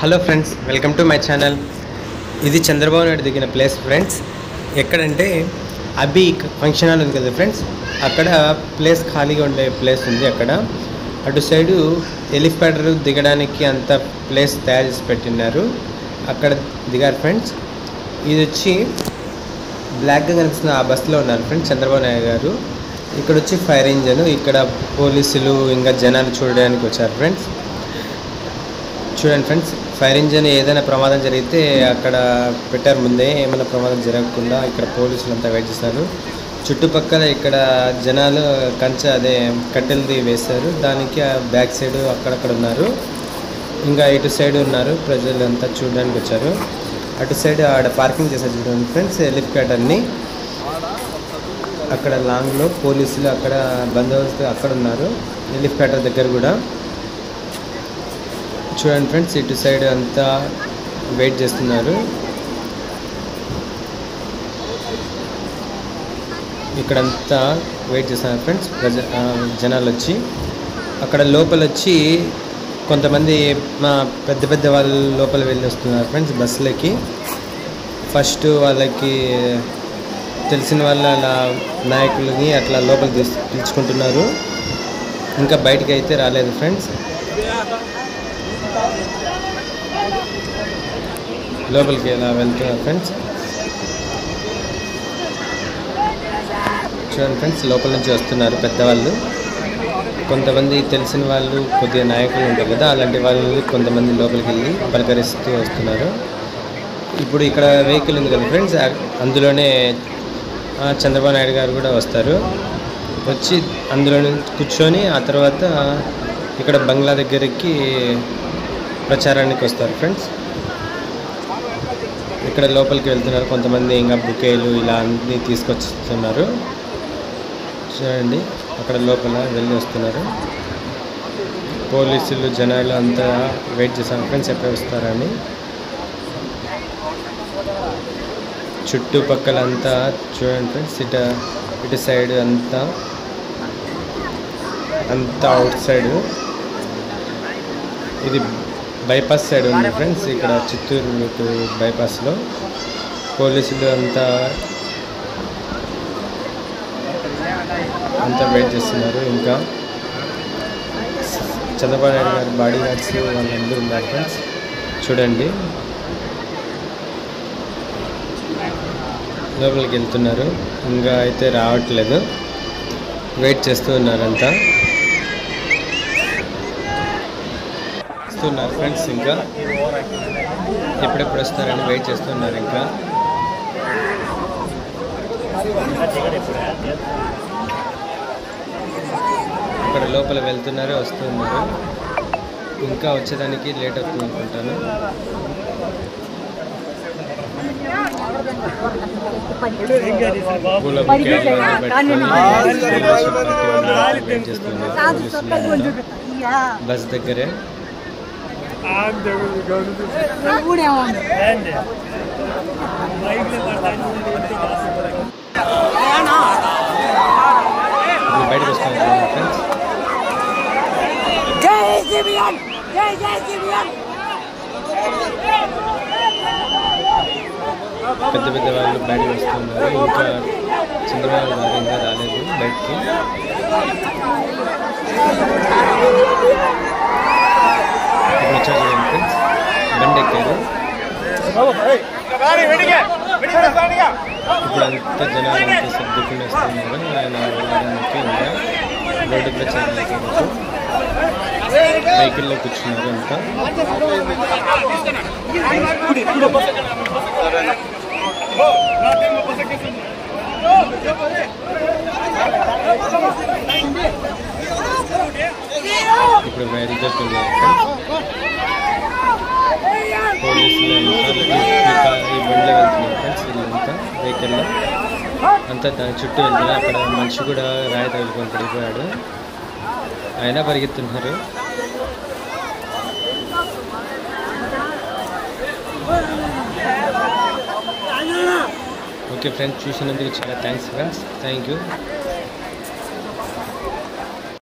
Hello friends, welcome to my channel. ఇది చంద్రబాబు నాయుడు దిగిన place friends. ఎక్కడంటే అభి ఫంక్షన్ హాల్ ఉంది కదా ఫ్రెండ్స్, అక్కడ ప్లేస్ ఖాళీగా ఉండే ప్లేస్ ఉంది. అక్కడ అటు సైడు హెలికాప్టర్ దిగడానికి అంత ప్లేస్ తయారు చేసి పెట్టినారు. అక్కడ దిగారు ఫ్రెండ్స్. ఇది వచ్చి బ్లాక్గా కనిపిస్తున్న ఆ బస్సులో ఉన్నారు ఫ్రెండ్స్ చంద్రబాబు నాయుడు గారు. ఇక్కడ వచ్చి ఫైర్ ఇంజన్, ఇక్కడ పోలీసులు ఇంకా జనాలు చూడడానికి వచ్చారు ఫ్రెండ్స్. చూడండి ఫ్రెండ్స్, ఫైర్ ఇంజన్ ఏదైనా ప్రమాదం జరిగితే అక్కడ పెట్టారు ముందే, ఏమైనా ప్రమాదం జరగకుండా ఇక్కడ పోలీసులు అంతా వెయిట్ చేస్తారు. చుట్టుపక్కల ఇక్కడ జనాలు అదే కట్టెలది వేస్తారు, దానికి బ్యాక్ సైడ్ అక్కడక్కడ ఉన్నారు. ఇంకా ఇటు సైడ్ ఉన్నారు, ప్రజలు అంతా చూడడానికి వచ్చారు. అటు సైడ్ ఆడ పార్కింగ్ చేశారు చూడండి ఫ్రెండ్స్ హెలికాప్టర్ని. అక్కడ లాంగ్లో పోలీసులు అక్కడ బందోబస్తు అక్కడ ఉన్నారు, హెలికాప్టర్ దగ్గర కూడా. చూడండి ఫ్రెండ్స్, ఇటు సైడ్ అంతా వెయిట్ చేస్తున్నారు. ఇక్కడంతా వెయిట్ చేస్తున్నారు ఫ్రెండ్స్ జనాలు వచ్చి. అక్కడ లోపల వచ్చి కొంతమంది మా పెద్ద పెద్ద వాళ్ళు లోపల వెళ్ళి వస్తున్నారు ఫ్రెండ్స్ బస్సులకి. ఫస్ట్ వాళ్ళకి తెలిసిన వాళ్ళ నాయకులని అట్లా లోపల పిలుచుకుంటున్నారు. ఇంకా బయటికి అయితే రాలేదు ఫ్రెండ్స్. లోపలికి ఎలా వెళ్తున్నారు ఫ్రెండ్స్. చూడండి ఫ్రెండ్స్, లోపల నుంచి వస్తున్నారు పెద్దవాళ్ళు. కొంతమంది తెలిసిన వాళ్ళు కొద్దిగా నాయకులు ఉంటారు కదా, అలాంటి వాళ్ళు కొంతమంది లోపలికి వెళ్ళి పలకరిస్తూ వస్తున్నారు. ఇప్పుడు ఇక్కడ వెహికల్ ఉంది కదా ఫ్రెండ్స్, అందులోనే చంద్రబాబు నాయుడు గారు కూడా వస్తారు. వచ్చి అందులో కూర్చొని ఆ తర్వాత ఇక్కడ బంగ్లా దగ్గరికి ప్రచారానికి వస్తారు ఫ్రెండ్స్. ఇక్కడ లోపలికి వెళ్తున్నారు కొంతమంది, ఇంకా బుకేలు ఇలా అన్నీ తీసుకొస్తున్నారు. చూడండి, అక్కడ లోపల వెళ్ళి వస్తున్నారు. పోలీసులు జనాలు అంతా వెయిట్ చేశారు ఫ్రెండ్స్ ఎక్కడ వస్తారని. చుట్టుపక్కల అంతా చూడండి ఫ్రెండ్స్, ఇటు సైడ్ అంతా అవుట్ సైడ్. ఇది బైపాస్ సైడ్ ఉంది ఫ్రెండ్స్, ఇక్కడ చిత్తూరు బైపాస్లో పోలీసులు అంతా వెయిట్ చేస్తున్నారు. ఇంకా చంద్రబాబు నాయుడు గారి బాడీ గార్డ్స్ వాళ్ళందరూ ఉన్నారు ఫ్రెండ్స్. చూడండి, లోపలికి వెళ్తున్నారు. ఇంకా అయితే రావట్లేదు, వెయిట్ చేస్తూ ఉన్నారంతా. వస్తున్నారు ఫ్రెండ్స్, ఇంకా ఎప్పుడెప్పుడు వస్తారని వెయిట్ చేస్తున్నారు. ఇంకా ఇక్కడ లోపల వెళ్తున్నారు, వస్తున్నారు. ఇంకా వచ్చేదానికి లేట్ అవుతుంది అనుకుంటాను. బస్ దగ్గరే బయటకు వస్తున్నారు ఫ్రెండ్స్. పెద్ద పెద్ద వాళ్ళు బయటకు వస్తున్నారు. ఇంకా చంద్రబాబు గారు ఇంకా రాలేదు బయటికి. ఇప్పుడు వచ్చారు ఫ్రెండ్స్, బండి ఎక్కారు. ఇప్పుడు అంతా జనాలు అంతా సర్దుకుని వస్తున్నారు. ఆయన వెళ్ళడానికి ఇంకా రోడ్డు ప్రచారం వెహికల్లో కూర్చున్నారు అంతా. ఇప్పుడు బయలుదేరుతున్నారు పోలీసులు అంతా. ఈ బండిలో వెళ్తున్నారు ఫ్రెండ్స్, వీళ్ళంతా వెహికల్లో అంతా దాని చుట్టూ వెళ్తున్నారు. అక్కడ మనిషి కూడా రాయి తగులుకొని పడిపోయాడు, అయినా పరిగెత్తున్నారు. ఓకే ఫ్రెండ్స్, చూసినందుకు చాలా థ్యాంక్స్ ఫ్రెండ్స్. Thank you.